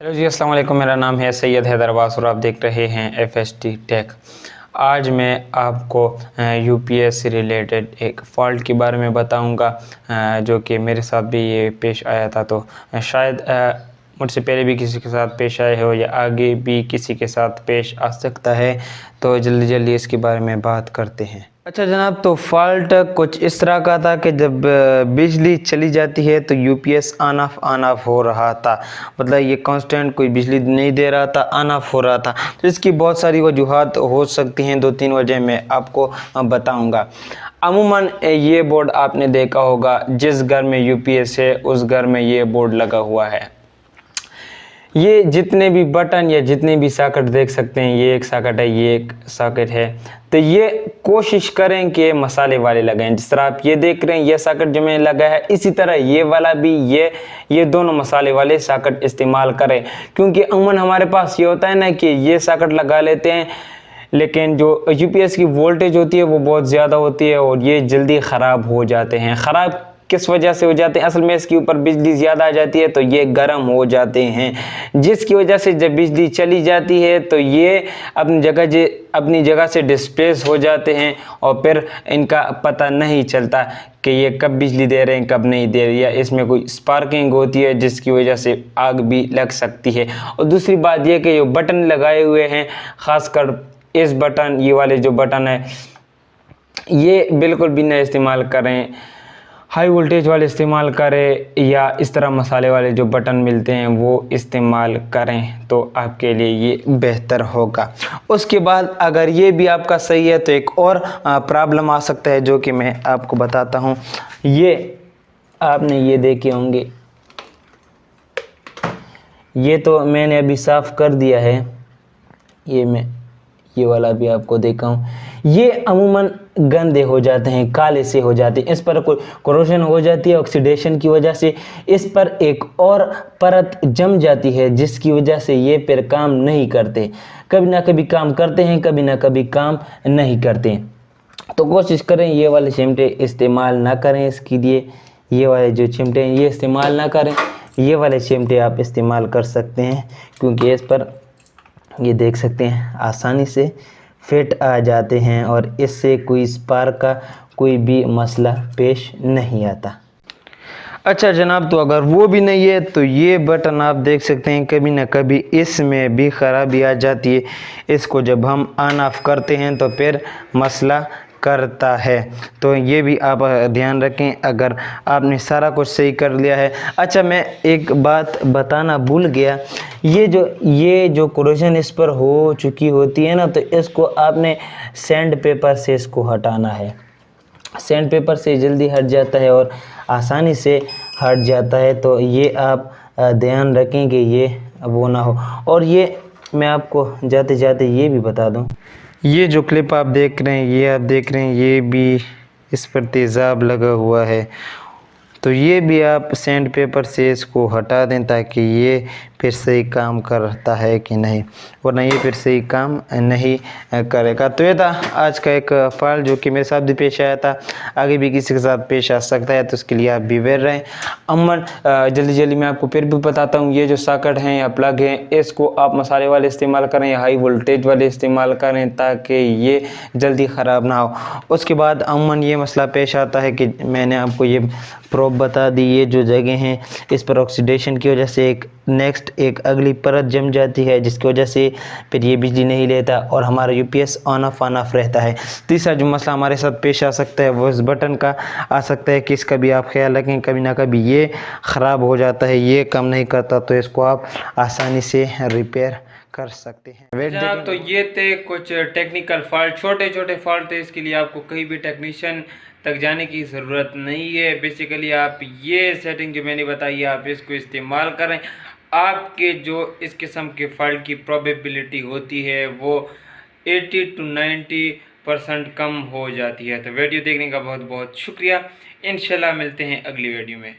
Hello जी, अस्सलाम वालेकुम। मेरा नाम है सैयद हैदर अब्बास और आप देख रहे हैं FST टेक। आज मैं आपको यूपीएस से रिलेटेड एक फ़ॉल्ट के बारे में बताऊंगा जो कि मेरे साथ भी ये पेश आया था। तो शायद मुझसे पहले भी किसी के साथ पेश आए हो या आगे भी किसी के साथ पेश आ सकता है। तो जल्दी जल्दी इसके बारे में बात करते हैं। अच्छा जनाब, तो फॉल्ट कुछ इस तरह का था कि जब बिजली चली जाती है तो यूपीएस ऑन ऑफ हो रहा था। मतलब ये कांस्टेंट कोई बिजली नहीं दे रहा था, ऑन ऑफ हो रहा था। तो इसकी बहुत सारी वजूहात हो सकती हैं, दो तीन वजह मैं आपको बताऊंगा। अमूमन ये बोर्ड आपने देखा होगा, जिस घर में यूपीएस है उस घर में ये बोर्ड लगा हुआ है। ये जितने भी बटन या जितने भी सॉकेट देख सकते हैं, ये एक सॉकेट है, ये एक सॉकेट है। तो ये कोशिश करें कि मसाले वाले लगाएं। जिस तरह आप ये देख रहे हैं, ये सॉकेट जो मैंने लगा है, इसी तरह ये वाला भी ये दोनों मसाले वाले सॉकेट इस्तेमाल करें। क्योंकि अमूमन हमारे पास ये होता है ना कि ये सॉकेट लगा लेते हैं, लेकिन जो यूपीएस की वोल्टेज होती है वो बहुत ज़्यादा होती है और ये जल्दी ख़राब हो जाते हैं। ख़राब किस वजह से हो जाते हैं? असल में इसके ऊपर बिजली ज़्यादा आ जाती है तो ये गर्म हो जाते हैं, जिसकी वजह से जब बिजली चली जाती है तो ये अपनी जगह से डिस्प्लेस हो जाते हैं और फिर इनका पता नहीं चलता कि ये कब बिजली दे रहे हैं कब नहीं दे रहे, या इसमें कोई स्पार्किंग होती है जिसकी वजह से आग भी लग सकती है। और दूसरी बात यह कि ये बटन लगाए हुए हैं, ख़ासकर इस बटन, ये वाले जो बटन है, ये बिल्कुल भी ना इस्तेमाल करें। हाई वोल्टेज वाले इस्तेमाल करें या इस तरह मसाले वाले जो बटन मिलते हैं वो इस्तेमाल करें, तो आपके लिए ये बेहतर होगा। उसके बाद अगर ये भी आपका सही है तो एक और प्रॉब्लम आ सकता है जो कि मैं आपको बताता हूँ। ये आपने ये देखे होंगे, ये तो मैंने अभी साफ़ कर दिया है, ये वाला भी आपको देखा हूँ। ये अमूमन गंदे हो जाते हैं, काले से हो जाते हैं, इस पर कोई कोरोजन हो जाती है, ऑक्सीडेशन की वजह से इस पर एक और परत जम जाती है जिसकी वजह से ये फिर काम नहीं करते। कभी ना कभी काम करते हैं, कभी ना कभी काम नहीं करते। तो कोशिश करें ये वाले चिमटे इस्तेमाल ना करें इसके लिए। ये वाले जो चिमटे हैं ये इस्तेमाल ना करें, ये वाले चिमटे आप इस्तेमाल कर सकते हैं, क्योंकि इस पर ये देख सकते हैं आसानी से फिट आ जाते हैं और इससे कोई स्पार्क का कोई भी मसला पेश नहीं आता। अच्छा जनाब, तो अगर वो भी नहीं है तो ये बटन आप देख सकते हैं कभी ना कभी इसमें भी ख़राबी आ जाती है। इसको जब हम ऑन ऑफ करते हैं तो फिर मसला करता है, तो ये भी आप ध्यान रखें अगर आपने सारा कुछ सही कर लिया है। अच्छा, मैं एक बात बताना भूल गया, ये जो कोरोजन इस पर हो चुकी होती है ना, तो इसको आपने सैंड पेपर से इसको हटाना है। सैंड पेपर से जल्दी हट जाता है और आसानी से हट जाता है, तो ये आप ध्यान रखें कि ये वो ना हो। और ये मैं आपको जाते जाते ये भी बता दूं, ये जो क्लिप आप देख रहे हैं, ये भी इस पर तेज़ाब लगा हुआ है, तो ये भी आप सैंड पेपर से इसको हटा दें ताकि ये फिर सही काम करता है कि नहीं, वरना ये फिर सही काम नहीं करेगा। तो ये था आज का एक फ़ॉल्ट जो कि मेरे साथ भी पेश आया था, आगे भी किसी के साथ पेश आ सकता है, तो उसके लिए आप बिवेयर रहें। अमन जल्दी जल्दी मैं आपको फिर भी बताता हूँ, ये जो सॉकेट हैं या प्लग हैं, इसको आप मसाले वाले इस्तेमाल करें या हाई वोल्टेज वाले इस्तेमाल करें ताकि ये जल्दी ख़राब ना हो। उसके बाद अमन ये मसला पेश आता है कि मैंने आपको ये प्रोब बता दी, ये जो जगह हैं इस पर ऑक्सीडेशन की वजह से एक अगली परत जम जाती है, जिसकी वजह से फिर ये बिजली नहीं लेता और हमारा यूपीएस ऑन ऑफ रहता है। तीसरा जो मसला हमारे साथ पेश आ सकता है वो इस बटन का आ सकता है कि इसका भी आप ख्याल रखें, कभी ना कभी ये ख़राब हो जाता है, ये काम नहीं करता, तो इसको आप आसानी से रिपेयर कर सकते हैं। जनाब, तो ये थे कुछ टेक्निकल फॉल्ट, छोटे छोटे फॉल्ट थे, इसके लिए आपको कहीं भी टेक्नीशियन तक जाने की ज़रूरत नहीं है। बेसिकली आप ये सेटिंग जो मैंने बताई है आप इसको इस्तेमाल करें, आपके जो इस किस्म के फॉल्ट की प्रोबेबिलिटी होती है वो 80 to 90% कम हो जाती है। तो वीडियो देखने का बहुत बहुत शुक्रिया। इंशाल्लाह मिलते हैं अगली वीडियो में।